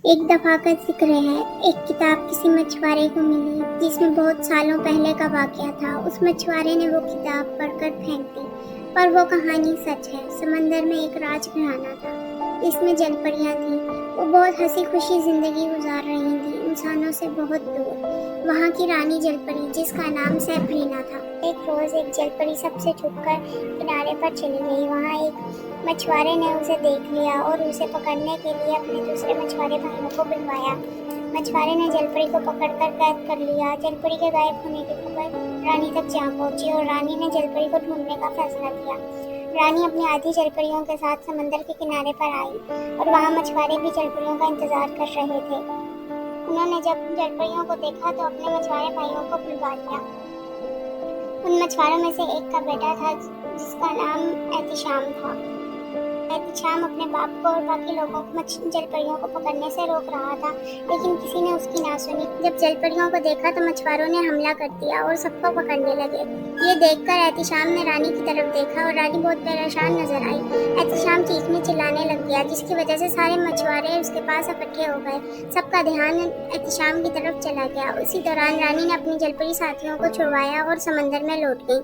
एक दफ़ा का ज़िक्र है, एक किताब किसी मछुआरे को मिली जिसमें बहुत सालों पहले का वाक़या था। उस मछुआरे ने वो किताब पढ़कर फेंक दी, पर वो कहानी सच है। समंदर में एक राजघराना था, जिसमें जलपरियाँ थीं। वो बहुत हँसी-खुशी ज़िंदगी गुज़ार रही थीं, इंसानों से बहुत दूर। वहाँ की रानी जलपरी, जिसका नाम सैफरीना था, एक रोज़ एक जलपरी सबसे छुपकर किनारे पर चली गई। वहाँ एक मछुआरे ने उसे देख लिया और उसे पकड़ने के लिए अपने दूसरे मछुआरे भाइयों को बुलवाया। मछुआरे ने जलपरी को पकड़कर कैद कर लिया। जलपरी के गायब होने की खबर रानी तक जा पहुंची और रानी ने जलपरी को ढूंढने का फैसला किया। रानी अपनी आधी जलपरियों के साथ समंदर के किनारे पर आई और वहाँ मछुआरे भी जलपरियों का इंतजार कर रहे थे। उन्होंने जब जलपरियों को देखा तो अपने मछुआरे भाइयों को बुलवा लिया। उन मछुआरों में से एक का बेटा था जिसका नाम एहतिशाम था। एहतिशाम अपने बाप को और बाकी लोगों को जलपरियों को पकड़ने से रोक रहा था, लेकिन किसी ने उसकी ना सुनी। जब जलपरियों को देखा तो मछुआरों ने हमला कर दिया और सबको पकड़ने लगे। ये देखकर एहतिशाम ने रानी की तरफ देखा और रानी बहुत परेशान नजर आई। एहतिशाम चीखने चिल्लाने लग गया, जिसकी वजह से सारे मछुआरे उसके पास इकट्ठे हो गए। सबका ध्यान एहतिशाम की तरफ चला गया। उसी दौरान रानी ने अपने जलपरी साथियों को छुड़वाया और समंदर में लौट गई।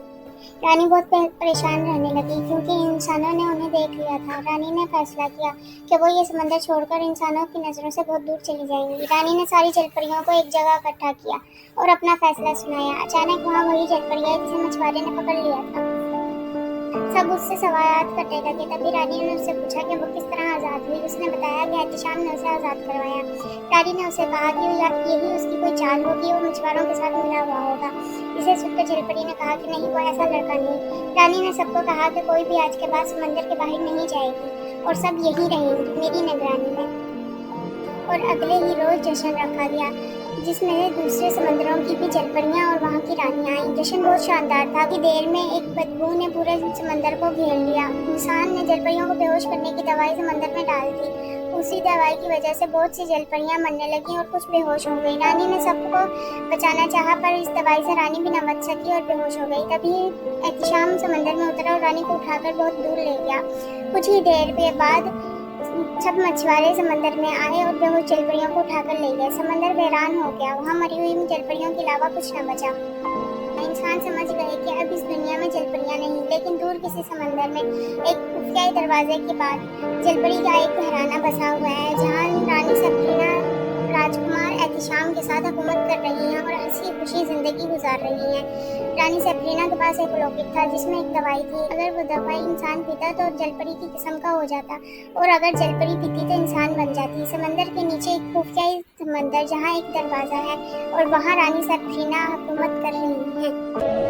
रानी बहुत परेशान रहने लगी क्योंकि इंसानों ने उन्हें देख लिया था। रानी ने फैसला किया कि वो ये समंदर छोड़कर इंसानों की नज़रों से बहुत दूर चली जाएंगी। रानी ने सारी जलपरियों को एक जगह इकट्ठा किया और अपना फैसला सुनाया। अचानक वहाँ वही जलपरी आई जिसे मछुआरे ने पकड़ लिया था। सब उससे सवाल करने लगे। तभी रानी ने उससे पूछा कि वो किस तरह आज़ाद हुई। उसने बताया कि एहतिशाम ने उसे आज़ाद करवाया। रानी ने उसे कहा कि यही उसकी कोई चाल होगी, वो मछुआरों के साथ मिला हुआ होगा। इसे सुनकर जलपरी ने कहा कि नहीं, वो ऐसा लड़का नहीं। रानी ने सबको कहा कि कोई भी आज के बाद समंदर के बाहर नहीं जाएगी और सब यहीं रहेंगी मेरी निगरानी में। और अगले ही रोज जश्न रखा गया, जिसमें दूसरे समंदरों की भी जलपरियां और वहां की रानियां आईं। जश्न बहुत शानदार था कि देर में एक बदबू ने पूरे समंदर को घेर लिया। इंसान ने जलपरियों को बेहोश करने की दवाई समंदर में डाल दी। उसी दवाई की वजह से बहुत सी जलपरियां मरने लगी और कुछ बेहोश हो गई। रानी ने सबको बचाना चाहा, पर इस दवाई से रानी भी न बच सकी और बेहोश हो गई। तभी एहतिशाम समंदर में उतरा और रानी को उठाकर बहुत दूर ले गया। कुछ ही देर के बाद सब मछुआरे समंदर में आए और बेहोश जलपरियों को उठाकर ले गए। समंदर वीरान हो गया, वहाँ मरी हुई जलपरियों के अलावा कुछ न बचा। इंसान समझ गए कि अब इस दुनिया में जलपरियां नहीं, लेकिन दूर किसी समंदर में एक खुफिया दरवाजे के बाद जलपरी का एक घराना बसा हुआ है, जहाँ रानी सफरीना राजकुमार एहतिशाम के साथ हुकूमत कर रही हैं और हंसी खुशी जिंदगी गुजार रही हैं। रानी सफरीना के पास एक लौकिक था जिसमें एक दवाई थी। अगर वो दवाई इंसान पीता तो जलपरी की किस्म का हो जाता, और अगर जलपरी पीती तो इंसान बन जाती। समंदर के नीचे एक खुफिया समंदर जहाँ एक दरवाजा है और वहाँ रानी सफरीना हुकूमत कर रही हैं।